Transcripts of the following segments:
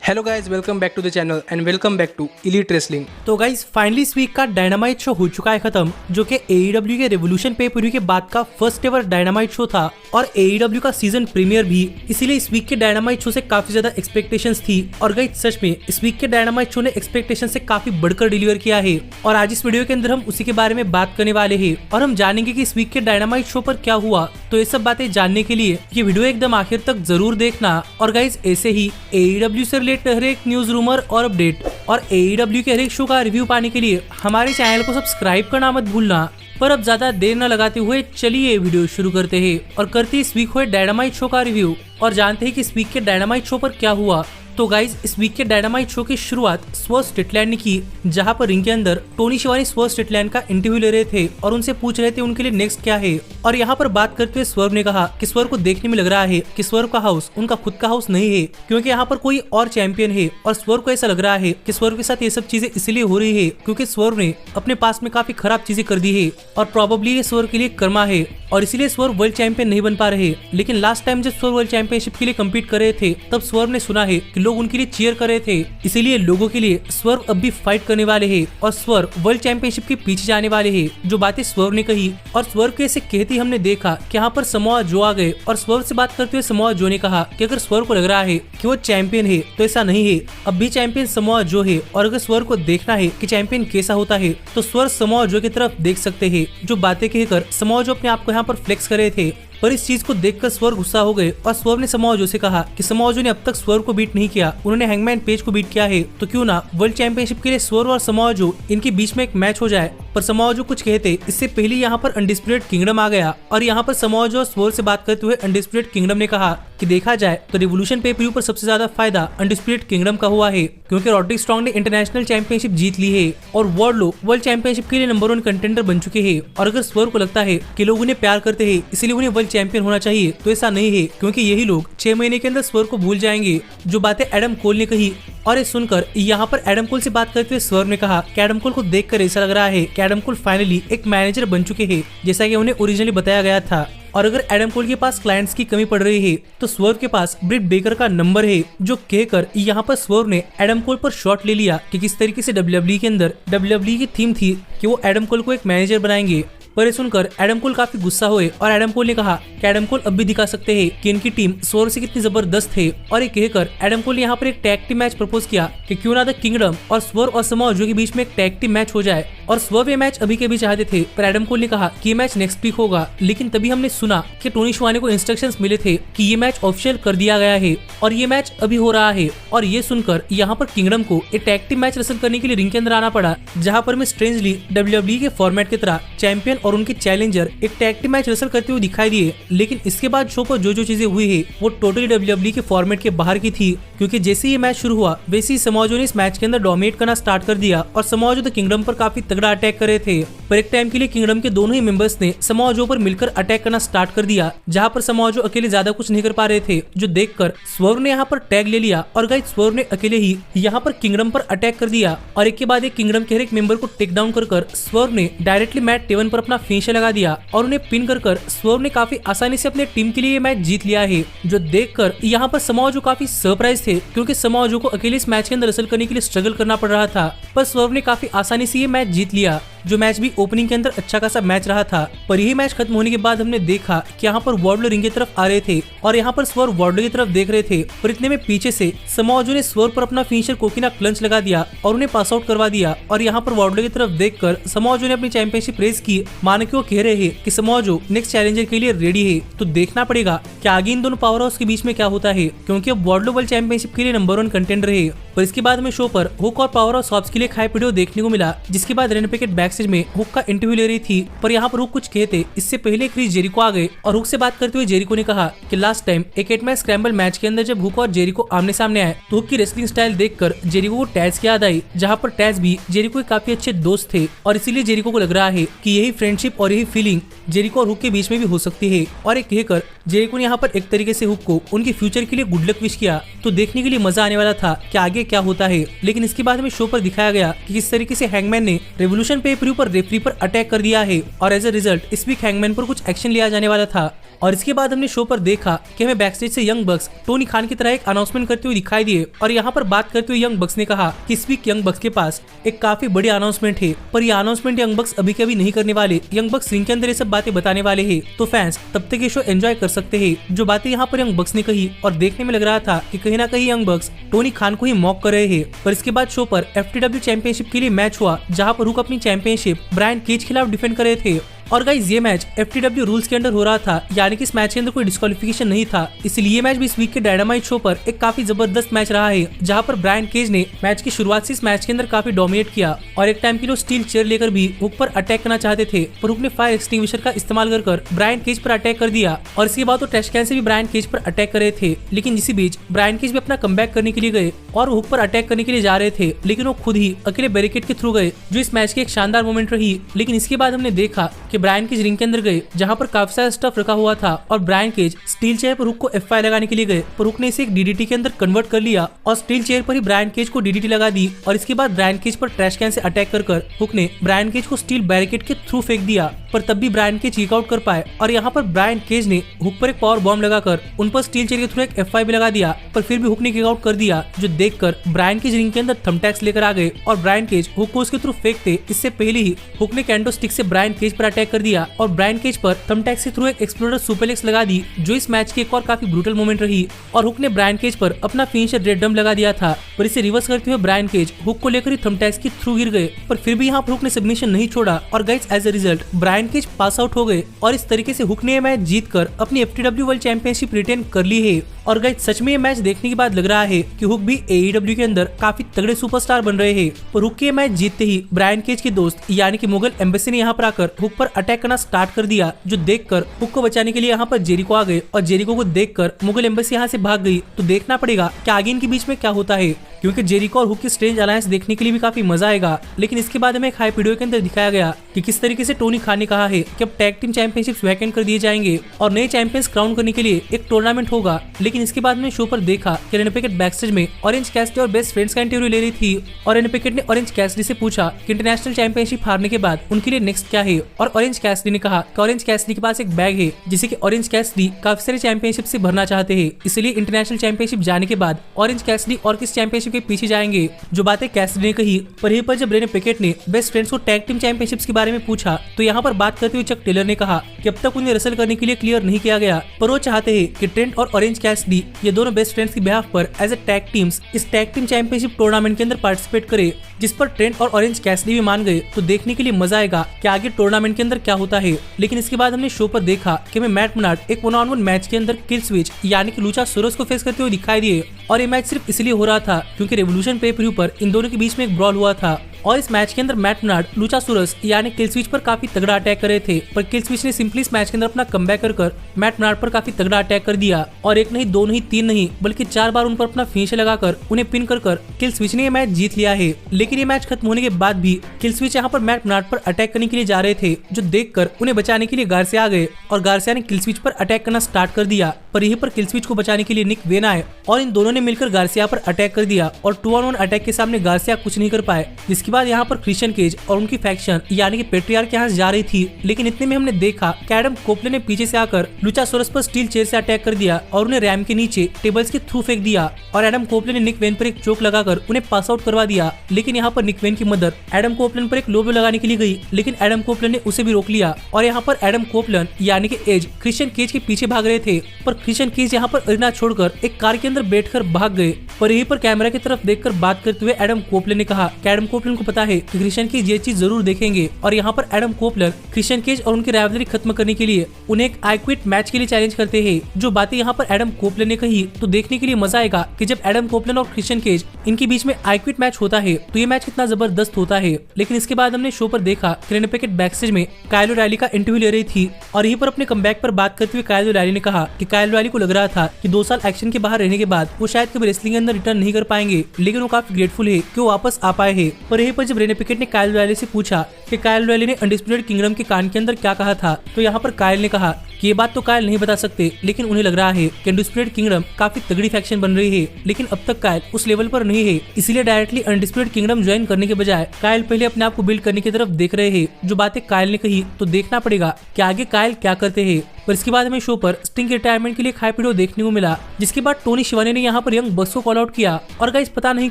Hello guys, welcome back to the channel and welcome back to elite wrestling. तो guys finally इस week का dynamite show हो चुका है खत्म, जो कि AEW के रेवोल्यूशन पे पूरी के बाद का फर्स्ट एवर डायनामाइट शो था और AEW का सीजन प्रीमियर भी। इसीलिए इस वीक के डायनामाइट शो से काफी ज्यादा एक्सपेक्टेशंस थी और गाइज सच में इस वीक के डायनामाइट शो ने एक्सपेक्टेशन से काफी बढ़कर डिलीवर किया है। और आज इस वीडियो के अंदर हम उसी के बारे में बात करने वाले हैं और हम जानेंगे कि इस वीक के डायनामाइट शो पर क्या हुआ। तो ये सब बातें जानने के लिए ये वीडियो एकदम आखिर तक जरूर देखना। और गाइज ऐसे ही AEW से रिलेटेड हर एक न्यूज, रूमर और अपडेट और AEW के हर एक शो का रिव्यू पाने के लिए हमारे चैनल को सब्सक्राइब करना मत भूलना। पर अब ज्यादा देर न लगाते हुए चलिए वीडियो शुरू करते हैं और करते इस वीक हुए डायनामाइट शो का रिव्यू और जानते हैं कि इस वीक के डायनामाइट शो पर क्या हुआ। तो गाइज इस वीक के डायनामाइट शो की शुरुआत स्वर्व स्ट्रिकलैंड ने की, जहां पर रिंग के अंदर टोनी शिवानी स्वर्व स्ट्रिकलैंड का इंटरव्यू ले रहे थे और उनसे पूछ रहे थे उनके लिए नेक्स्ट क्या है। और यहाँ पर बात करते हुए स्वर्व ने कहा कि स्वर्व को देखने में लग रहा है कि स्वर्व का हाउस उनका खुद का हाउस नहीं है, क्योंकि यहाँ पर कोई और चैंपियन है। और स्वर्व को ऐसा लग रहा है कि स्वर्व के साथ ये सब चीजें इसलिए हो रही है क्योंकि स्वर्व ने अपने पास में काफी खराब चीजें कर दी है और प्रोबेबली ये स्वर्व के लिए कर्मा है और इसीलिए स्वर्व वर्ल्ड चैंपियन नहीं बन पा रहे। लेकिन लास्ट टाइम जब स्वर्व वर्ल्ड चैंपियनशिप के लिए कम्पीट कर रहे थे तब स्वर्व ने सुना है कि लोग उनके लिए चीयर कर रहे थे, इसीलिए लोगों के लिए स्वर्व अब भी फाइट करने वाले हैं और स्वर्व वर्ल्ड चैंपियनशिप के पीछे जाने वाले हैं। जो बातें स्वर्व ने कही और स्वर्व के ऐसे कहते ही हमने देखा कि यहाँ पर समोआ जो आ गए और स्वर्व से बात करते हुए समोआ जो ने कहा कि अगर स्वर्व को लग रहा है कि वो चैंपियन है तो ऐसा नहीं है, अब भी चैंपियन समोआ जो है। और अगर स्वर्व को देखना है कि चैंपियन कैसा होता है तो स्वर्व समोआ जो की तरफ देख सकते हैं। जो बातें कहकर समोआ जो अपने आप को यहाँ पर फ्लेक्स कर रहे थे, पर इस चीज को देखकर स्वर्व गुस्सा हो गए और स्वर्व ने समोआ जो से कहा कि समोआ जो ने अब तक स्वर्व को बीट नहीं किया, उन्होंने हैंगमैन पेज को बीट किया है, तो क्यों ना वर्ल्ड चैंपियनशिप के लिए स्वर्व और समोआ जो इनके बीच में एक मैच हो जाए। पर समोआ जो कुछ कहते इससे पहले यहाँ पर अनडिस्प्यूटेड किंगडम आ गया और यहाँ पर समोआ जो स्वर्व से बात करते हुए अनडिस्प्यूटेड किंगडम ने कहा कि देखा जाए तो रिवोल्यूशन पे पर सबसे ज्यादा फायदा अनडिस्प्यूटेड किंगडम का हुआ है, क्योंकि रॉड्रिक स्ट्रॉन्ग ने इंटरनेशनल चैंपियनशिप जीत ली है और वार्डलो वर्ल्ड चैंपियनशिप के लिए नंबर 1 कंटेंडर बन चुके हैं। और अगर स्वर्व को लगता है कि लोग उन्हें प्यार करते हैं इसलिए उन्हें वर्ल्ड चैंपियन होना चाहिए, तो ऐसा नहीं है, क्योंकि यही लोग 6 महीने के अंदर स्वर्व को भूल जाएंगे। जो बातें एडम कोल ने कही और ये सुनकर यहाँ पर एडम कोल से बात करते हुए स्वर्व ने कहा कि एडम कोल को देखकर ऐसा लग रहा है कि एडम कोल फाइनली एक मैनेजर बन चुके हैं, जैसा कि उन्हें ओरिजिनली बताया गया था। और अगर एडम कोल के पास क्लाइंट्स की कमी पड़ रही है तो स्वर्व के पास ब्रिट बेकर का नंबर है। जो कहकर यहाँ पर स्वर्व ने एडम कोल पर शॉट ले लिया कि किस तरीके से WWE के अंदर WWE की थीम थी कि वो एडम कोल को एक मैनेजर बनाएंगे। पर सुनकर एडम कोल काफी गुस्सा हुए और एडम कोल ने कहा कि एडम कोल अब भी दिखा सकते हैं कि इनकी टीम स्वर्व से कितनी जबरदस्त है। और ये कहकर एडम कोल ने यहाँ पर एक टैग टीम मैच प्रपोज किया कि क्यों ना द किंगडम और स्वर्व और समोआ जो के बीच में एक टैग टीम मैच हो जाए। और स्वर्व ये मैच अभी के भी चाहते थे, पर एडम कोल ने कहा कि ये मैच नेक्स्ट वीक होगा। लेकिन तभी हमने सुना कि टोनी शिवानी को इंस्ट्रक्शंस मिले थे कि ये मैच ऑफिशियल कर दिया गया है और ये मैच अभी हो रहा है। और ये सुनकर यहाँ पर किंगडम को एक टैग टीम मैच रेसल करने के लिए रिंग के अंदर आना पड़ा, जहाँ पर मैं स्ट्रेंजली WWE के फॉर्मेट की तरह चैंपियन और उनके चैलेंजर एक टैग टीम मैच रेसल करते हुए दिखाई दिए। लेकिन इसके बाद शो पर जो चीजें हुई है वो टोटली WWE के फॉर्मेट के बाहर की थी, क्योंकि जैसे ये मैच शुरू हुआ वैसे ही समोआ जो ने इस मैच के अंदर डोमिनेट करना स्टार्ट कर दिया और समोआ जो द किंगडम पर काफी तगड़ा अटैक कर रहे थे। पर एक टाइम के लिए किंगडम के दोनों ही मेंबर्स ने समोआ जो पर मिलकर अटैक करना स्टार्ट कर दिया, जहाँ पर समोआ जो अकेले ज्यादा कुछ नहीं कर पा रहे थे। जो देखकर स्वर्व ने यहाँ पर टैग ले लिया और गाइस स्वर्व ने अकेले ही यहाँ पर किंगडम पर अटैक कर दिया और एक के बाद एक किंगडम के हर एक मेंबर को टेक डाउन कर स्वर्व ने डायरेक्टली मैट टेवन पर अपना फिनिशर लगा दिया और उन्हें पिन कर स्वर्व ने काफी आसानी से अपने टीम के लिए ये मैच जीत लिया है। जो देखकर यहाँ पर समोआ जो काफी सरप्राइज थे, क्योंकि समोआ जो को अकेले इस मैच के अंदर रेसल करने के लिए स्ट्रगल करना पड़ रहा था, पर स्वर्व ने काफी आसानी से ये मैच जीत लिया। जो मैच भी ओपनिंग के अंदर अच्छा खासा मैच रहा था, पर यही मैच खत्म होने के बाद हमने देखा कि यहाँ पर वार्डलो रिंग की तरफ आ रहे थे और यहाँ पर स्वर्व वार्डलो की तरफ देख रहे थे। पर इतने में पीछे से समोआ जो ने स्वर्व पर अपना फिनिशर कोकिना क्लंच लगा दिया और उन्हें पास आउट करवा दिया। और यहाँ पर वार्डलो की तरफ देखकर समोआ जो ने अपनी चैंपियनशिप रेस की, मानो कि वो कह रहे हैं कि समोआ जो नेक्स्ट चैलेंजर के लिए रेडी है। तो देखना पड़ेगा कि आगे इन दोनों पावर हाउस के बीच में क्या होता है, क्योंकि अब वार्डलो वर्ल्ड चैंपियनशिप के लिए नंबर 1 कंटेंडर है। पर इसके बाद हमें शो पर हुक और पावर हाउस हॉब्स के लिए हाइप वीडियो देखने को मिला, जिसके बाद रेन पैकेट बैक स्टेज में हुक का इंटरव्यू ले रही थी। पर यहाँ पर हुक कुछ कहते इससे पहले क्रिस जेरिको आ गए और हुक से बात करते हुए जेरिको ने कहा कि लास्ट टाइम एक 8 मैच स्क्रैम्बल मैच के अंदर जब हुक और जेरिको आमने सामने आए तो हुक की रेसलिंग स्टाइल देखकर जेरिको को टैज की याद आई, जहाँ पर टैज भी जेरिको के काफी अच्छे दोस्त थे और इसीलिए जेरिको को लग रहा है कि यही फ्रेंडशिप और यही फीलिंग जेरिको और हुक के बीच में भी हो सकती है। और एक कहकर जेरिको ने यहाँ पर एक तरीके से हुक को उनके फ्यूचर के लिए गुड लक विश किया। तो देखने के लिए मजा आने वाला था कि आगे क्या होता है। लेकिन इसके बाद हमें शो पर दिखाया गया कि किस तरीके से हैंगमैन ने रेवोल्यूशन पे पर रेफरी पर अटैक कर दिया है और एज अ रिजल्ट इस वीक हैंगमैन पर कुछ एक्शन लिया जाने वाला था। और इसके बाद हमने शो पर देखा कि हमें बैकस्टेज से यंग बक्स टोनी खान की तरह एक अनाउंसमेंट करते हुए दिखाई दिए और यहाँ पर बात करते हुए यंग बक्स ने कहा कि इस वीक यंग बक्स के पास एक काफी बड़ी अनाउंसमेंट है, पर यह अनाउंसमेंट यंग बक्स अभी के अभी नहीं करने वाले। यंग बक्स रिंग के अंदर ये सब बातें बताने वाले हैं, तो फैंस तब तक ये शो एंजॉय कर सकते हैं। जो बातें यहाँ पर यंग बक्स ने कही और देखने में लग रहा था कि कहीं ना कहीं यंग बक्स टोनी खान को ही मॉक कर रहे हैं। पर इसके बाद शो पर FTW चैंपियनशिप के लिए मैच हुआ, जहाँ पर हुक अपनी चैंपियनशिप ब्रायन केज के खिलाफ डिफेंड कर रहे थे। और गाइस ये मैच FTW रूल्स के अंडर हो रहा था, यानी कि इस मैच के अंदर कोई डिस्क्वालिफिकेशन नहीं था, इसलिए ये मैच भी इस वीक के डायनामाइट शो पर एक काफी जबरदस्त मैच रहा है, जहां पर ब्रायन केज ने मैच की शुरुआत से इस मैच के अंदर काफी डोमिनेट किया और एक टाइम के लिए स्टील चेयर लेकर भी हुक पर अटैक करना चाहते थे, पर हुक ने फायर एक्सटिंग्विशर का इस्तेमाल कर ब्रायन केज पर अटैक कर दिया। और इसके बाद तो ट्रैश कैन से भी ब्रायन केज पर अटैक कर रहे थे, लेकिन इसी बीच ब्रायन केज भी अपना कमबैक करने के लिए गए और हुक पर अटैक करने के लिए जा रहे थे, लेकिन वो खुद ही अकेले बैरिकेड के थ्रू गए, जो इस मैच की एक शानदार मोमेंट रही। लेकिन इसके बाद हमने देखा कि ब्रायन केज रिंग के गए, जहां पर काफी सारा स्टफ रखा हुआ था और ब्रायन केज स्टील चेयर पर हुक को F5 लगाने के लिए गए, पर हुक ने इसे एक DDT के अंदर कन्वर्ट कर लिया और स्टील चेयर पर ही ब्रायन केज को DDT लगा दी। और इसके बाद ब्रायन केज पर ट्रैश कैन से अटैक कर हुक ने ब्रायन केज को स्टील बैरिकेड के थ्रू फेंक दिया, पर तब भी ब्रायन केज किक आउट कर पाए। और यहाँ पर ब्रायन केज ने हुक पर एक पावर बॉम्ब लगाकर उन पर स्टील चेयर के थ्रू एक F5 भी लगा दिया, पर फिर भी हुक ने किक आउट कर दिया, जो देखकर ब्रायन केज रिंग के अंदर थंबटैक्स लेकर आ गए और ब्रायन केज हुक को उसके थ्रू फेंकते इससे पहले ही हुक ने कैंडो स्टिक से ब्रायन केज पर अटैक कर दिया और ब्रायन केज पर थंबटैक्स के थ्रू एक एक्सप्लोडर सुपरलेक्स लगा दी, जो इस मैच की एक और काफी ब्रूटल मोमेंट रही। और हुक ने ब्रायन केज पर अपना फिनिशर रेड डम लगा दिया था, पर इसे रिवर्स करते हुए ब्रायन केज हुक को लेकर ही थंबटैक्स के थ्रू गिर गए, पर फिर भी यहाँ पर हुक ने सबमिशन नहीं छोड़ा और guys as a result Brian Cage pass out हो गए और इस तरीके से हुक ने यह मैच जीतकर अपनी FTW वर्ल्ड चैंपियनशिप रिटेन कर ली है। और गाइस सच में ये मैच देखने के बाद लग रहा है कि हुक भी AEW के अंदर काफी तगड़े सुपरस्टार बन रहे हैं। और हुक के मैच जीतते ही ब्रायन केज के दोस्त यानी कि मुगल एम्बेसी ने यहाँ पर आकर हुक पर अटैक करना स्टार्ट कर दिया, जो देखकर हुक को बचाने के लिए यहाँ पर जेरिको आ गए और जेरिको को देखकर मुगल एम्बेसी यहाँ से भाग गई। तो देखना पड़ेगा कि आगे इनके बीच में क्या होता है, क्योंकि जेरिको और हुक की स्ट्रेंज अलायंस देखने के लिए भी काफी मजा आएगा। लेकिन इसके बाद हमें एक हाइप वीडियो के अंदर दिखाया गया कि किस तरीके से टोनी खान ने कहा है कि अब टैग टीम चैंपियनशिप्स वैकेंट कर दिए जाएंगे और नए चैंपियंस क्राउन करने के लिए एक टूर्नामेंट होगा। लेकिन इसके बाद में शो पर देखा कि रेनी पैकेट बैकस्टेज में ऑरेंज कैसिडी और बेस्ट फ्रेंड्स का इंटरव्यू ले रही थी और रेनी पैकेट ने ऑरेंज कैसिडी से पूछा कि इंटरनेशनल चैंपियनशिप हारने के बाद उनके लिए नेक्स्ट क्या है, और ऑरेंज कैसिडी ने कहा कि ऑरेंज कैसिडी के पास एक बैग है जिसे कि ऑरेंज कैसिडी काफी सारे चैंपियनशिप से भरना चाहते हैं, इसलिए इंटरनेशनल चैंपियनशिप जाने के बाद ऑरेंज कैसिडी और किस चैंपियनशिप के पीछे जाएंगे। जो बातें कैसिडी ने कही, पर यहीं पर जब रेनी पैकेट ने बेस्ट फ्रेंड्स को टैग टीम चैंपियनशिप्स के बारे में पूछा, तो यहाँ पर बात करते हुए चक टेलर ने कहा कि अब तक उन्हें रसल करने के लिए क्लियर नहीं किया गया, पर वो चाहते हैं कि ट्रेंट और ऑरेंज कैसिडी ये दोनों बेस्ट फ्रेंड्स की बिहाफ पर एज ए टैग टीम्स इस टैग टीम चैंपियनशिप टूर्नामेंट के अंदर पार्टिसिपेट करे, जिस पर ट्रेंट और ऑरेंज कैसिडी भी मान गए। तो देखने के लिए मजा आएगा कि आगे टूर्नामेंट के अंदर क्या होता है। लेकिन इसके बाद हमने शो पर देखा कि हमें मैट मनार्ड एक 1-on-1 मैच के अंदर किल स्विच यानी कि लुचासोरस को फेस करते हुए दिखाई दिए, और ये मैच सिर्फ इसलिए हो रहा था क्योंकि रेवोल्यूशन पे-per-view पर इन दोनों के बीच में एक ब्रॉल हुआ था और इस मैच के अंदर मैट मनार्ड लुचासोरस यानी किल स्विच पर काफी तगड़ा अटैक कर रहे थे, पर किल स्विच ने सिंपली इस मैच के अंदर अपना कमबैक कर मैट मनार्ड पर काफी तगड़ा अटैक कर दिया और एक नहीं, दो नहीं, तीन नहीं बल्कि 4 बार उन पर अपना फिनिशर लगाकर उन्हें पिन कर किल स्विच ने ये मैच जीत लिया है। लेकिन ये मैच खत्म होने के बाद भी किल स्विच यहाँ पर मैट मनार्ड पर अटैक करने के लिए जा रहे थे, जो देखकर उन्हें बचाने के लिए गार्सिया आ गए और गार्सिया ने किल स्विच पर अटैक करना स्टार्ट कर दिया, पर यहीं पर किल स्विच को बचाने के लिए निक वेन आए और इन दोनों ने मिलकर गार्सिया पर अटैक कर दिया और 2-on-1 अटैक के सामने गार्सिया कुछ नहीं कर पाए। जिसके बाद यहाँ पर क्रिश्चियन केज और उनकी फैक्शन यानी कि पेट्रियार्क यहाँ जा रही थी, लेकिन इतने में हमने देखा कि एडम कोपले ने पीछे से आकर लुचासोरस पर स्टील चेयर से अटैक कर दिया और उन्हें रैम के नीचे टेबल्स के थ्रू फेंक दिया और एडम कोपले ने निक वेन पर एक चोक लगाकर उन्हें पास आउट करवा दिया। लेकिन यहाँ पर निक वेन की मदर एडम कोपलन पर एक लो ब्लो लगाने के लिए गई, लेकिन एडम कोपलन ने उसे भी रोक लिया और यहाँ पर एडम कोपलन यानी कि एज क्रिश्चियन केज के पीछे भाग रहे थे, पर क्रिश्चियन केज यहाँ पर अरीना छोड़कर एक कार के अंदर बैठकर भाग गए। पर यहीं पर कैमरा की तरफ देखकर बात करते हुए एडम कोपलन ने कहा कि एडम कोपलन को पता है कि क्रिश्चियन केज ये चीज जरूर देखेंगे और यहाँ पर एडम कोपलन क्रिश्चियन केज और उनकी राइवलरी खत्म करने के लिए उन्हें एक आई क्विट मैच के लिए चैलेंज करते हैं। जो बातें यहाँ पर एडम कोपलन ने कही, तो देखने के लिए मजा आएगा कि जब एडम कोपलन और क्रिश्चियन केज इनके बीच में आई क्विट मैच होता है तो ये मैच कितना जबरदस्त होता है। लेकिन इसके बाद हमने शो पर देखा कि रेनी पैकेट बैकस्टेज में काइल ओराइली का इंटरव्यू ले रही थी और यहीं पर अपने कमबैक पर बात करते हुए काइल ओराइली ने कहा कि काइल ओराइली को लग रहा था कि 2 साल एक्शन के बाहर रहने के बाद वो शायद कभी रेसलिंग के अंदर रिटर्न नहीं कर पाएंगे, लेकिन वो काफी ग्रेटफुल है कि वो वापस आ पाए हैं। पर यहीं पर जब रेनी पैकेट ने काइल ओराइली से पूछा कि काइल ओराइली ने अनडिस्प्यूटेड किंगडम के कान के अंदर क्या कहा था, तो यहाँ पर काइल ने कहा कि ये बात तो काइल नहीं बता सकते, लेकिन उन्हें लग रहा है कि अनडिस्प्यूटेड किंगडम काफी तगड़ी फैक्शन बन रही है, लेकिन अब तक काइल उस लेवल पर नहीं है, इसलिए डायरेक्टली अनडिस्प्यूटेड किंगडम ज्वाइन करने के बजाय काइल पहले अपने आप को बिल्ड करने की तरफ देख रहे हैं। जो बातें काइल ने कही, तो देखना पड़ेगा कि आगे काइल क्या करते हैं। पर इसके बाद हमें शो पर स्टिंग के रिटायरमेंट के लिए हाइप वीडियो देखने को मिला, जिसके बाद टोनी शिवानी ने यहाँ पर यंग बक्स को कॉल आउट किया। और गाइस पता नहीं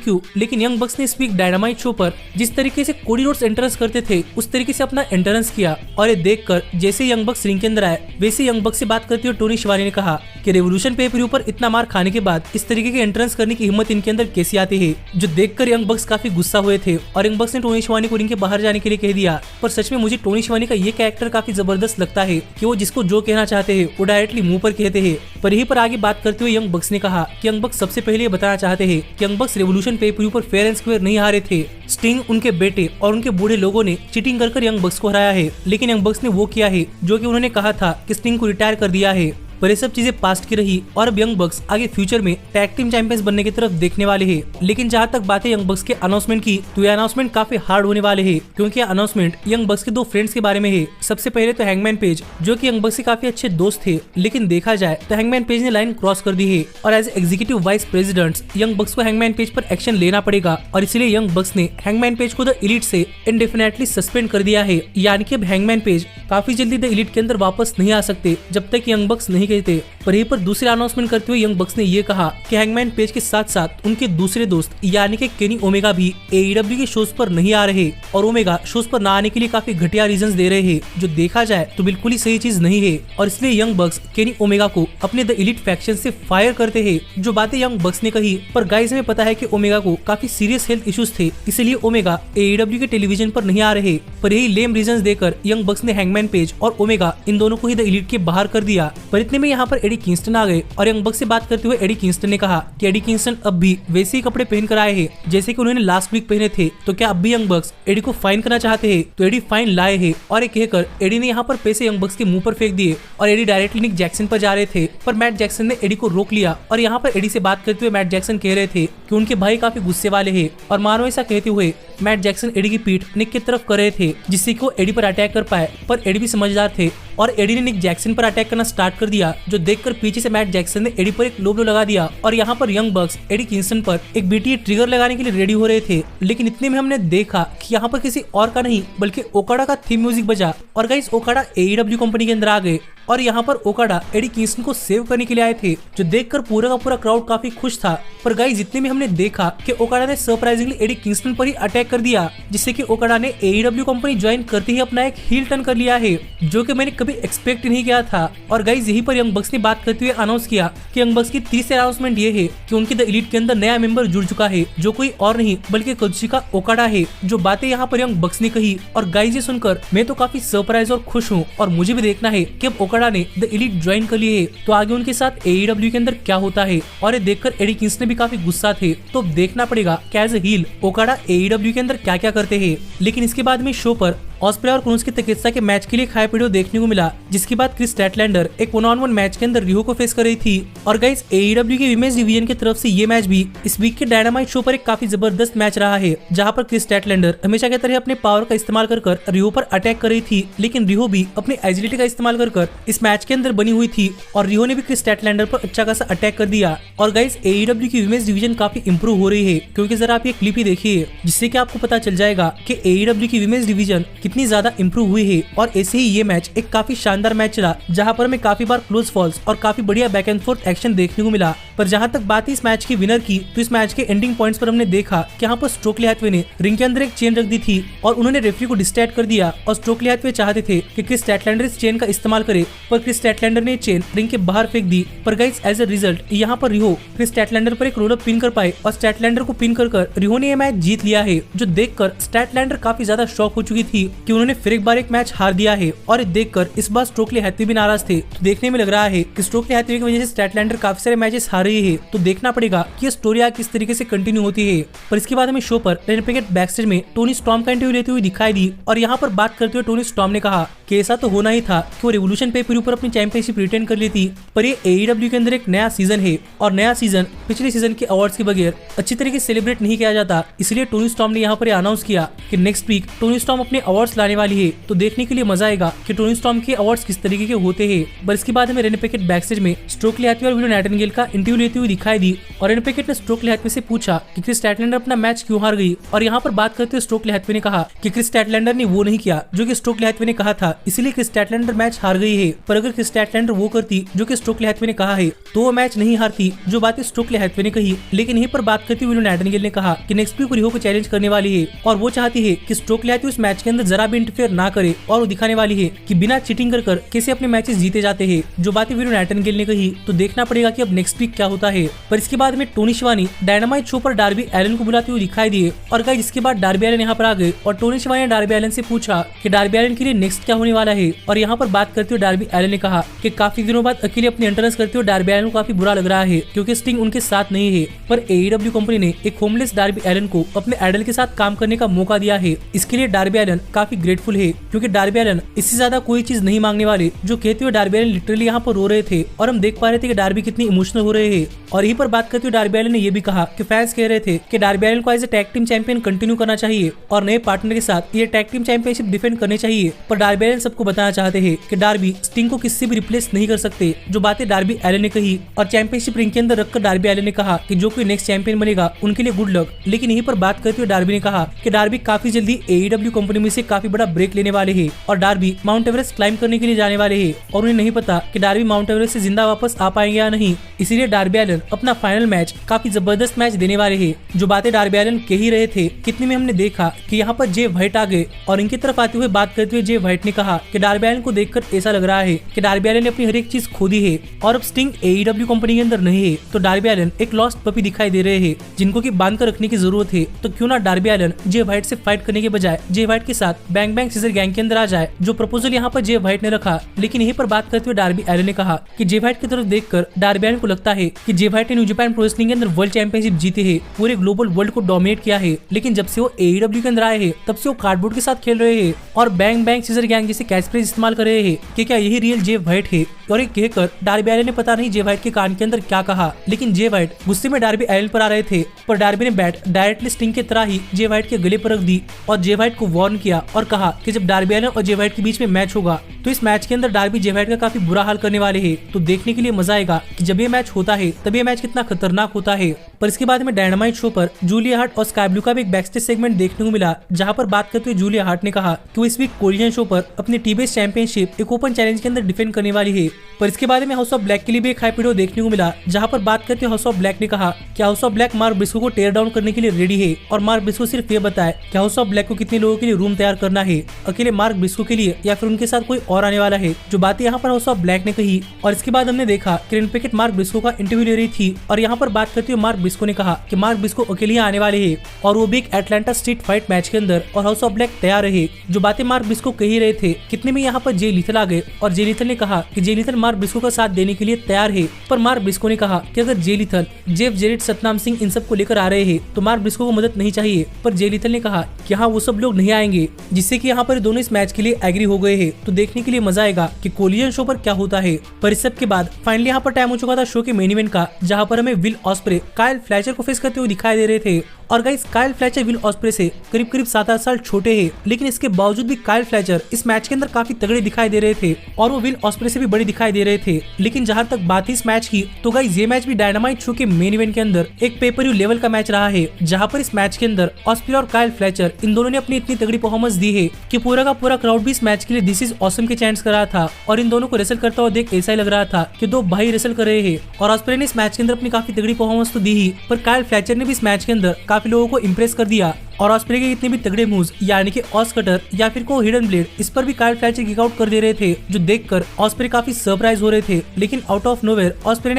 क्यों लेकिन यंग बक्स ने इस वीक डायनामाइट शो पर जिस तरीके से कोडी रोड्स एंट्रेंस करते थे उस तरीके से अपना एंट्रेंस किया, और ये देखकर जैसे यंग बक्स रिंग के अंदर आए वैसे यंग बक्स से बात करते हुए टोनी शिवानी ने कहा कि रेवोल्यूशन पे पर ऊपर इतना मार खाने के बाद इस तरीके के एंट्रेंस करने की हिम्मत इनके अंदर कैसी आती है, जो देखकर यंग बक्स काफी गुस्सा हुए थे और यंग बक्स ने टोनी शिवानी को रिंग के बाहर जाने के लिए कह दिया। पर सच में मुझे टोनी शिवानी का ये कैरेक्टर काफी जबरदस्त लगता है कि वो जिसको जो कहना चाहते हैं वो डायरेक्टली मुंह पर कहते हैं। पर यहीं पर आगे बात करते हुए यंग बक्स ने कहा कि यंग बक्स सबसे पहले बताना चाहते हैं कि यंग बक्स रेवोल्यूशन पे पर फेयर एंड स्क्वायर नहीं हारे थे। स्टिंग, उनके बेटे और उनके बूढ़े लोगों ने चीटिंग कर यंग बक्स को हराया है, लेकिन यंग बक्स ने वो किया है जो कि उन्होंने कहा था कि स्टिंग को रिटायर कर दिया है। पर ये सब चीजें पास्ट की रही और अब यंग बक्स आगे फ्यूचर में टैग टीम चैंपियंस बनने की तरफ देखने वाले हैं। लेकिन जहाँ तक बात है यंग बक्स के अनाउंसमेंट की, तो ये अनाउंसमेंट काफी हार्ड होने वाले हैं, क्योंकि ये अनाउंसमेंट यंग बक्स के दो फ्रेंड्स के बारे में है। सबसे पहले तो हैंगमैन पेज, जो कि यंग बक्स के काफी अच्छे दोस्त थे, लेकिन देखा जाए तो हैंगमैन पेज ने लाइन क्रॉस कर दी है और as executive vice president Young Bucks को हैंगमैन पेज पर एक्शन लेना पड़ेगा, और इसलिए यंग बक्स ने हैंगमैन पेज को द एलीट से इंडेफिनेटली सस्पेंड कर दिया है। यानी कि अब हैंगमैन पेज काफी जल्दी द एलीट के अंदर वापस नहीं आ सकते जब तक यंग बक्स नहीं कहते। पर यहीं पर दूसरा अनाउंसमेंट करते हुए यंग बक्स ने ये कहा कि हैंगमैन पेज के साथ साथ उनके दूसरे दोस्त यानी कि केनी ओमेगा भी AEW के शोज पर नहीं आ रहे, और ओमेगा शोज पर न आने के लिए काफी घटिया रीजंस दे रहे हैं, जो देखा जाए तो बिल्कुल ही सही चीज नहीं है। और इसलिए यंग बक्स केनी ओमेगा को अपने द एलीट फैक्शन से फायर करते हैं, जो बातें यंग बक्स ने कही। पर गाइस हमें पता है कि ओमेगा को काफी सीरियस हेल्थ इश्यूज थे, इसलिए ओमेगा AEW के टेलीविजन पर नहीं आ रहे। पर यही लेम रीजंस देकर यंग बक्स ने हैंगमैन पेज और ओमेगा इन दोनों को ही द एलीट के बाहर कर दिया। पर इतने में यहाँ पर एडी किंगस्टन आ गए और यंग बक्स से बात करते हुए एडी किंगस्टन ने कहा कि एडी किंगस्टन अब भी वैसे ही कपड़े पहन कर आए हैं जैसे कि उन्होंने लास्ट वीक पहने थे, तो क्या अब भी यंग बक्स एडी को फाइन करना चाहते हैं? तो एडी फाइन लाए हैं, और ये कहकर एडी ने यहाँ पर पैसे यंग बक्स के मुंह पर फेंक दिए और एडी डायरेक्टली निक जैक्सन पर जा रहे थे। पर मैट जैक्सन ने एडी को रोक लिया और यहाँ पर एडी से बात करते हुए मैट जैक्सन कह रहे थे कि उनके भाई काफी गुस्से वाले हैं, और मानो ऐसा कहते हुए मैट जैक्सन एडी की पीठ निक की तरफ कर रहे थे जिससे कि वो एडी पर अटैक कर पाए। पर एडी भी समझदार थे और एडी ने निक जैक्सन पर अटैक करना स्टार्ट कर दिया, जो देखकर पीछे से मैट जैक्सन ने एडी पर एक लो ब्लो लगा दिया। और यहाँ पर यंग बक्स एडी किंगस्टन पर एक बीटीए ट्रिगर लगाने के लिए रेडी हो रहे थे, लेकिन इतने में हमने देखा कि यहाँ पर किसी और का नहीं बल्कि ओकाडा का थीम म्यूजिक बजा, और गाइस ओकाडा AEW कंपनी के अंदर आ गए और यहाँ पर ओकाडा एडी किंगस्टन को सेव करने के लिए आए थे, जो देखकर पूरा का पूरा क्राउड काफी खुश था। पर गाइस इतने में हमने देखा कि ओकाडा ने सरप्राइजिंगली एडी किंगस्टन पर ही अटैक कर दिया, जिससे कि ओकाडा ने AEW कंपनी ज्वाइन करते ही अपना एक हील टर्न कर लिया है, जो कि मैंने कभी एक्सपेक्ट नहीं किया था। और गाइस यहीं पर यंग बक्स ने बात करते हुए अनाउंस किया कि यंग बक्स की तीसरी अनाउंसमेंट ये है कि उनकी द एलीट के अंदर नया मेंबर जुड़ चुका है, जो कोई और नहीं बल्कि काजुचिका ओकाडा है। जो बातें यहाँ पर यंग बक्स ने कही, और गाइस ये सुनकर मैं तो काफी सरप्राइज और खुश हूँ, और मुझे भी देखना है कि अब ओकाडा ने द एलीट ज्वाइन कर लिए है तो आगे उनके साथ AEW के अंदर क्या होता है। और ये देखकर एडी किंगस्टन भी काफी गुस्सा थे, तो देखना पड़ेगा कि as a heel Okada AEW के अंदर क्या क्या करते हैं। लेकिन इसके बाद में शो पर ऑस्प्रे और कुनुस की चिकित्सा के मैच के लिए हाइप वीडियो देखने को मिला, जिसके बाद क्रिस स्टैटलैंडर एक 1-on-1 मैच के अंदर रिहो को फेस कर रही थी। और गाइस AEW के विमेंस डिवीजन की तरफ से ये मैच भी इस वीक के डायनामाइट शो पर एक काफी जबरदस्त मैच रहा है, जहां पर क्रिस स्टैटलैंडर हमेशा की तरह अपने पावर का इस्तेमाल कर रिहो पर अटैक कर रही थी, लेकिन रिहो भी अपनी एजिलिटी का इस्तेमाल कर इस मैच के अंदर बनी हुई थी, और रिहो ने भी क्रिस स्टैटलैंडर पर अच्छा खासा अटैक कर दिया। और गाइस AEW की विमेंस डिवीजन काफी इंप्रूव हो रही है, क्योंकि जरा आप ये क्लिप ही देखिए, जिससे कि आपको पता चल जाएगा कि AEW की विमेंस डिवीजन कितनी ज्यादा इंप्रूव हुई है। और ऐसे ही ये मैच एक काफी शानदार मैच चला, जहां पर हमें काफी बार क्लोज फॉल्स और काफी बढ़िया बैक एंड फोर्थ एक्शन देखने को मिला। पर जहां तक बात है इस मैच की विनर की, तो इस मैच के एंडिंग पॉइंट्स पर हमने देखा कि यहाँ पर स्टोकली हैथवे ने रिंग के अंदर एक चेन रख दी थी और उन्होंने रेफरी को डिस्ट्रैक्ट कर दिया, और स्टोकली हैथवे चाहते थे कि क्रिस स्टैटलैंडर इस चेन का इस्तेमाल करे, पर क्रिस स्टैटलैंडर ने चेन रिंग के बाहर फेंक दी। पर गाइस एज अ रिजल्ट यहाँ पर रिहो क्रिस स्टैटलैंडर पर एक रोल अप पिन कर पाए, और स्टैटलैंडर को पिन कर रिहो ने यह मैच जीत लिया है, जो देखकर स्टैटलैंडर काफी ज्यादा शॉक हो चुकी थी कि उन्होंने फिर एक बार एक मैच हार दिया है। और देखकर इस बार स्टोकली हैथवे भी नाराज थे, तो देखने में लग रहा है कि स्टोकली हैथवे की वजह से स्टैटलैंडर काफी सारे मैचेस हार रही है, तो देखना पड़ेगा कि ये स्टोरी आगे किस तरीके से कंटिन्यू होती है। पर इसके बाद हमें शो पर रेनपेकेट बैकस्टेज में टोनी स्टॉर्म का इंटरव्यू लेते हुए दिखाई दी, और यहाँ पर बात करते हुए टोनी स्टॉर्म ने कहा कि ऐसा तो होना ही था कि वो रेवोल्यूशन पे पर ऊपर अपनी चैंपियनशिप रिटेन कर ली थी, पर ये AEW के अंदर एक नया सीजन है, और नया सीजन पिछले सीजन के अवार्ड्स के बगैर अच्छी तरीके से सेलिब्रेट नहीं किया जाता। इसलिए टोनी स्टॉर्म ने यहाँ पर अनाउंस किया कि नेक्स्ट वीक टोनी स्टॉर्म अपने अवार्ड अवार्ड्स लाने वाली है, तो देखने के लिए मजा आएगा कि टोनी स्टॉर्म के अवार्ड्स किस तरीके के होते हैं। पर इसके बाद हमें रेनी पैकेट बैक स्टेज में स्टोकली हैथवे और विलो नाइटिंगेल का इंटरव्यू लेते हुए दिखाई दी और रेनी पैकेट ने स्टोकली हैथवे से पूछा कि क्रिस स्टैटलैंडर अपना मैच क्यों हार गई। और यहाँ पर बात करते हुए स्टोकली हैथवे ने कहा कि क्रिस स्टैटलैंडर ने वो नहीं किया जो कि स्टोकली हैथवे ने कहा था, इसीलिए क्रिस स्टैटलैंडर मैच हार गई है। पर अगर क्रिस स्टैटलैंडर वो करती जो कि स्टोकली हैथवे ने कहा है तो वो मैच नहीं हारती, जो बातें स्टोकली हैथवे ने कही। लेकिन यहीं पर बात करते हुए विलो नाइटिंगेल ने कहा कि नेक्स्ट वीक रिहो को चैलेंज करने वाली है और वो चाहती है कि स्टोकली हैथवे उस मैच के अंदर जरा भी इंटरफेयर ना करे और वो दिखाने वाली है कि बिना चीटिंग कर कैसे अपने मैचेस जीते जाते हैं। जो बातें विलो नाइटिंगेल ने कही तो देखना पड़ेगा कि अब नेक्स्ट वीक क्या होता है। पर इसके बाद में टोनी शिवानी डायनामाइट शो पर डार्बी एलन को बुलाते हुए दिखाई दिए और गाइस इसके बाद डार्बी एलन यहाँ पर आ गए और टोनी शिवानी ने डार्बी एलन से पूछा कि डार्बी एलन के लिए नेक्स्ट क्या होने वाला है। और यहाँ पर बात करते हुए डार्बी एलन ने कहा कि काफी दिनों बाद अकेले अपनी एंट्रेंस करते हुए डार्बी एलन को काफी बुरा लग रहा है क्योंकि स्टिंग उनके साथ नहीं है। पर AEW कंपनी ने एक होमलेस डार्बी एलन को अपने आइडल के साथ काम करने का मौका दिया है, इसके लिए डार्बी एलन काफी ग्रेटफुल है क्योंकि डार्बी एलन इससे ज्यादा कोई चीज नहीं मांगने वाले। जो कहते हुए डार्बी एलन लिटरली यहाँ पर रो रहे थे और हम देख पा रहे थे कि डार्बी कितनी इमोशनल हो रहे हैं। और यहीं पर बात करते हुए डार्बी एलन ने यह भी कहा कि फैंस कह रहे थे कि डार्बी एलन को as a tag team champion continue करना चाहिए और नए पार्टनर के साथ ये टैग टीम चैंपियनशिप डिफेंड करने चाहिए। पर डार्बी एलन सबको बताना चाहते हैं कि डार्बी स्टिंग को किससे भी रिप्लेस नहीं कर सकते, जो बातें डार्बी एलन ने कही। और चैंपियनशिप रिंग के अंदर रखकर डार्बी एलन ने कहा कि जो कोई नेक्स्ट चैंपियन बनेगा उनके लिए गुड लक। लेकिन यहीं पर बात करते हुए डार्बी ने कहा कि डार्बी काफी जल्दी AEW कंपनी में से काफी बड़ा ब्रेक लेने वाले हैं और डार्बी माउंट एवरेस्ट क्लाइम करने के लिए जाने वाले हैं और उन्हें नहीं पता कि डार्बी माउंट एवरेस्ट से जिंदा वापस आ पाएंगे या नहीं। इसीलिए डार्बी एलन अपना फाइनल मैच काफी जबरदस्त मैच देने वाले हैं। जो बातें डार्बी एलन कह ही रहे थे कितने में हमने देखा कि यहाँ पर जे व्हाइट आ गए और इनकी तरफ आते हुए बात करते हुए जे व्हाइट ने कहा कि डार्बी एलन को देखकर ऐसा लग रहा है कि डार्बी एलन ने अपनी हर एक चीज खो दी है और अब स्टिंग AEW कंपनी के अंदर नहीं है। तो डार्बी एलन एक लॉस्ट पपी दिखाई दे रहे हैं जिनको की बांध कर रखने की जरूरत है। तो क्यों ना डार्बी एलन जे व्हाइट से फाइट करने के बजाय जे व्हाइट के साथ बैंग बैंग सीजर गैंग के अंदर आ जाए, जो प्रपोजल यहाँ पर जे व्हाइट ने रखा। लेकिन यहीं पर बात करते हुए डार्बी एलन ने कहा कि जे व्हाइट की तरफ देखकर डार्बी एलन को लगता है कि जे व्हाइट ने न्यू जापान प्रो रेसलिंग के अंदर वर्ल्ड चैंपियनशिप जीते है, पूरे ग्लोबल वर्ल्ड को डोमिनेट किया है। लेकिन जब से वो AEW के अंदर आए हैं तब से वो कार्डबोर्ड के साथ खेल रहे हैं और बैंग बैंग सीजर गैंग जैसे कैच फ्रेज इस्तेमाल कर रहे हैं कि क्या यही रियल जे व्हाइट है। और ये कहकर डार्बी एलन ने पता नहीं जे व्हाइट के कान के अंदर क्या कहा, लेकिन जे व्हाइट गुस्से में डार्बी एलन पर आ रहे थे। पर डार्बी ने बैट डायरेक्टली स्टिंग की तरह ही जे व्हाइट के गले पर रख दी और जे व्हाइट को वार्न किया और कहा कि जब डार्बी एलन और जे व्हाइट के बीच में मैच होगा तो इस मैच के अंदर डार्बी जे व्हाइट का काफी बुरा हाल करने वाले हैं। तो देखने के लिए मजा आएगा कि जब ये मैच होता है तब ये मैच कितना खतरनाक होता है। पर इसके बाद में डायनामाइट शो पर जूलिया हार्ट और स्काई ब्लू का भी एक बैकस्टेज सेगमेंट देखने को मिला, जहां पर बात करते हुए जूलिया हार्ट ने कहा कि वो इस वीक कोरियन शो पर अपनी टीबीएस चैंपियनशिप एक ओपन चैलेंज के अंदर डिफेंड करने वाली है। पर इसके बाद में हाउस ऑफ ब्लैक के लिए भी एक हाइप वीडियो देखने को मिला, जहां पर बात करते हुए हाउस ऑफ ब्लैक ने कहा कि house of black mark Briscoe को टेयर डाउन करने के लिए रेडी है और मार्क ब्रिस्को सिर्फ ये बताए कि हाउस ऑफ ब्लैक को कितने लोगों के लिए रूम तैयार करना है, अकेले मार्क ब्रिस्को के लिए या फिर उनके साथ कोई और आने वाला है। जो बातें यहाँ पर हाउस ऑफ ब्लैक ने कही। और इसके बाद हमने देखा कि रेनी पैकेट मार्क ब्रिस्को का इंटरव्यू ले रही थी और यहाँ पर बात करते हुए मार्क ब्रिस्को ने कहा कि मार्क ब्रिस्को अकेले आने वाले हैं और वो भी एक एटलांटा स्ट्रीट फाइट मैच के अंदर और हाउस ऑफ ब्लैक तैयार रहे। जो बातें मार्क ब्रिस्को कह ही रहे थे कितने में यहाँ पर जे लीथल आ गए और जे लीथल ने कहा कि जे लीथल मार्क ब्रिस्को का साथ देने के लिए तैयार है। पर मार्क ब्रिस्को ने कहा कि अगर Jay Lethal, Jeff Jarrett, Satnam Singh इन सब को लेकर आ रहे हैं तो मार्क ब्रिस्को को मदद नहीं चाहिए। पर जे लीथल ने कहा कि हाँ वो सब लोग नहीं आएंगे, जिससे कि यहाँ पर दोनों इस मैच के लिए एग्री हो गए हैं। तो देखने के लिए मजा आएगा कि कोलिजन शो पर क्या होता है। पर इस सब के बाद फाइनली यहाँ पर टाइम हो चुका था शो के मेन इवेंट का, जहाँ पर हमें विल ऑस्प्रे काइल फ्लेचर को फेस करते हुए दिखाई दे रहे थे। और guys Kyle Fletcher will osprey से करीब 7-8 साल छोटे हैं, लेकिन इसके बावजूद भी काइल फ्लेचर इस मैच के अंदर काफी तगड़े दिखाई दे रहे थे और वो विल ऑस्प्रे से भी बड़े दिखाई दे रहे थे। लेकिन जहां तक बात है इस मैच की, तो गाइस ये मैच भी डायनामाइट शो के मेन इवेंट के अंदर एक पेपर व्यू लेवल का मैच रहा है, जहां पर इस मैच के अंदर ऑस्प्रे और काइल फ्लेचर इन दोनों ने अपनी इतनी तगड़ी परफॉर्मेंस दी है कि पूरा का पूरा क्राउड भी इस मैच के लिए दिस इज ऑसम के चैंट्स कर रहा था और इन दोनों को रेसल करता हुआ देख ऐसा ही लग रहा था कि दो भाई रेसल कर रहे हैं। और ऑस्प्रे ने इस मैच के अंदर अपनी काफी तगड़ी परफॉर्मेंस तो दी ही, पर काइल फ्लेचर ने भी इस मैच के अंदर काफी लोगों को इम्प्रेस कर दिया। और ऑस्प्रे के इतने भी तगड़े मूव्स यानी कि ऑस कटर या फिर को हिडन ब्लेड, इस पर भी काइल फ्लेचर किक आउट कर दे रहे थे, जो देखकर ऑस्प्रे काफी सरप्राइज हो रहे थे। लेकिन आउट ऑफ नोवेयर ऑस्प्रे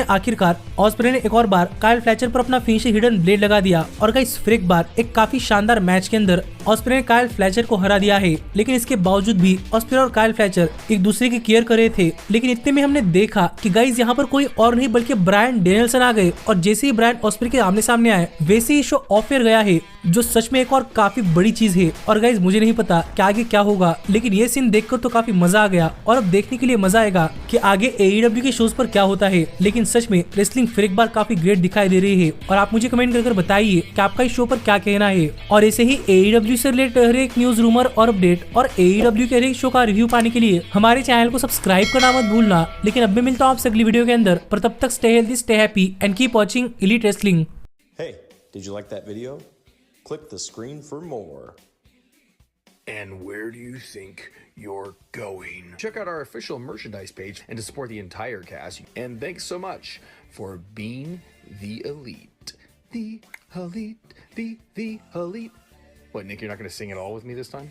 ने एक और बार काइल फ्लेचर पर अपना फिनिशिंग हिडन ब्लेड लगा दिया और गाइस फिर एक बार एक काफी शानदार मैच के अंदर ऑस्प्रे ने काइल फ्लेचर को हरा दिया है। लेकिन इसके बावजूद भी ऑस्प्रे और काइल फ्लेचर एक दूसरे की केयर कर रहे थे। लेकिन इतने में हमने देखा कि गाइस यहाँ पर कोई और नहीं बल्कि ब्रायन डेनियल्सन आ गए और जैसे ही ब्रायन ऑस्प्रे के आमने सामने आए वैसे ही शो ऑफ एयर गया है। जो सच में एक और काफी बड़ी चीज है। और गाइज मुझे नहीं पता कि आगे क्या होगा, लेकिन ये सीन देखकर तो काफी मजा आ गया और अब देखने के लिए मजा आएगा कि आगे AEW के शोज पर क्या होता है। लेकिन सच में रेसलिंग फिर एक बार काफी ग्रेट दिखाई दे रही है और आप मुझे कमेंट कर बताइए कि आपका इस शो पर क्या कहना है। और ऐसे ही AEW से रिलेटेड हर एक न्यूज, रूमर और अपडेट और AEW के हर एक शो का रिव्यू पाने के लिए हमारे चैनल को सब्सक्राइब करना मत भूलना। लेकिन अब मैं मिलता हूँ आपसे अगली वीडियो के अंदर, पर तब तक stay healthy, stay happy and keep watching elite wrestling. Hey, did you like that video? Click the screen for more. And where do you think you're going? Check out our official merchandise page and to support the entire cast. And thanks so much for being the elite. The elite, the elite. What, Nick, you're not going to sing it all with me this time?